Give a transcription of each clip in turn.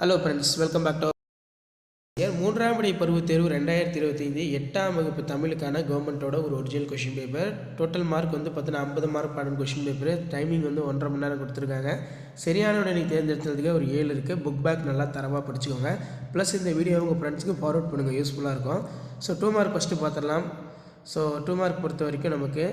Hello friends, welcome back to மூன்றாம் படை பருவத் தேர்வு 2025 8ஆம் வகுப்பு தமிழுக்கான கவர்மெண்ட்டோட ஒரு original question paper. Total mark வந்து பார்த்தீங்கன்னா 50 மார்க் பாடம் கொஷின் பேப்பர். டைமிங் வந்து 1.5 மணி நேரம் கொடுத்துருக்காங்க. சரியான விடை தேர்ந்தெடுத்ததுக்கு ஒரு 7 இருக்குது. புக் பேக் நல்லா தரவாக படிச்சுக்கோங்க. ப்ளஸ் இந்த வீடியோ உங்கள் ஃப்ரெண்ட்ஸுக்கு ஃபார்வர்ட் பண்ணுங்கள், யூஸ்ஃபுல்லாக இருக்கும். ஸோ 2 மார்க் ஃபஸ்ட்டு பார்த்துடலாம். ஸோ 2 மார்க் பொறுத்த வரைக்கும் நமக்கு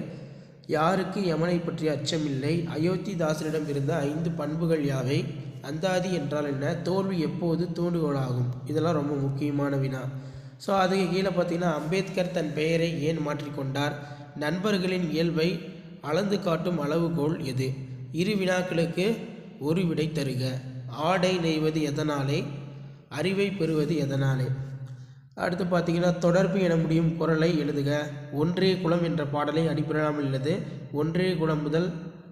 யாருக்கு யமனை பற்றிய அச்சமில்லை, அயோத்திதாசரிடம் இருந்த 5 பண்புகள் யாவை, அந்தாதி என்றால் என்ன, தோல்வி எப்போது தூண்டுகோலாகும், இதெல்லாம் ரொம்ப முக்கியமான வினா. ஸோ அதுக்கு கீழே பார்த்தீங்கன்னா அம்பேத்கர் தன் பெயரை ஏன் மாற்றிக்கொண்டார், நண்பர்களின் இயல்பை அளந்து காட்டும் அளவுகோல் எது, இரு வினாக்களுக்கு ஒரு விடை தருக, ஆடை நெய்வது எதனாலே, அறிவை பெறுவது எதனாலே. அடுத்து பார்த்தீங்கன்னா தொடர்பு என முடியும் குரலை எழுதுக, ஒன்றே குலம் என்ற பாடலை அடிப்படையாமல் உள்ளது, ஒன்றே குலம் முதல்,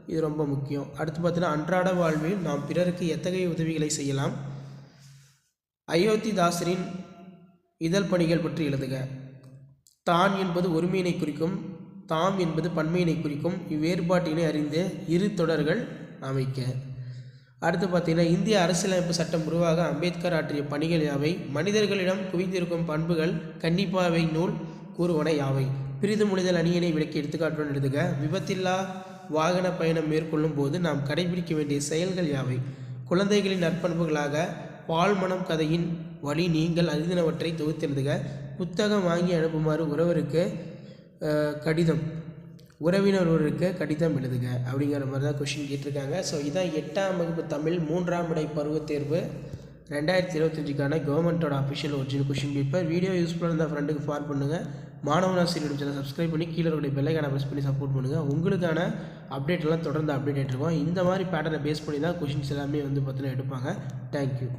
இது ரொம்ப முக்கியம். அடுத்து பார்த்தீங்கன்னா அன்றாட வாழ்வில் நாம் பிறருக்கு எத்தகைய உதவிகளை செய்யலாம், அயோத்திதாசரின் இதழ் பணிகள் பற்றி எழுதுக, தான் என்பது ஒருமையினை குறிக்கும், தாம் என்பது பன்மையினை குறிக்கும், இவ்வேறுபாட்டினை அறிந்து இரு தொடர்கள் அமைக்க. அடுத்து பார்த்தீங்கன்னா இந்திய அரசியலமைப்பு சட்டம் உருவாக அம்பேத்கர் ஆற்றிய பணிகள் யாவை, மனிதர்களிடம் குவிந்திருக்கும் பண்புகள் கண்டிப்பாவை நூல் கூறுவன யாவை, பிரிது மொழிதல் அணியினை விளக்கி எடுத்துக்காட்டுடன் எழுதுக, விபத்தில்லா வாகன பயணம் மேற்கொள்ளும் போது நாம் கடைபிடிக்க வேண்டிய செயல்கள் யாவை, குழந்தைகளின் நற்பண்புகளாக பால்மணம் கதையின் வழி நீங்கள் அறிந்தனவற்றை தொகுத்தெழுதுக, புத்தகம் வாங்கி அனுப்புமாறு உறவினர் ஒருவருக்கு கடிதம் எழுதுக, அப்படிங்கிற மாதிரி தான் கொஷின் கேட்டிருக்காங்க. ஸோ இதான் 8ஆம் வகுப்பு தமிழ் மூன்றாம் படை பருவத் தேர்வு 2025க்கான கவர்மெண்ட்டோட official original question paper. Video யூஸ்ஃபுல்லாக இருந்தால் ஃப்ரெண்டுக்கு ஃபார்வர்ட் பண்ணுங்கள். மாணவனாசிரியர் சேனல் சப்ஸ்கிரைப் பண்ணி கீழே இருக்கிற பெல்லைக்கான ப்ரெஸ் பண்ணி சப்போர்ட் பண்ணுங்கள். உங்களுக்கான அப்டேட்லாம் தொடர்ந்து அப்டேட் ஆகிட்டு இருக்கோம். இந்த மாதிரி பேட்டர்னை பேஸ் பண்ணி தான் கொஷின்ஸ் எல்லாமே வந்து பார்த்தீங்கன்னா எடுப்பாங்க. தேங்க்யூ.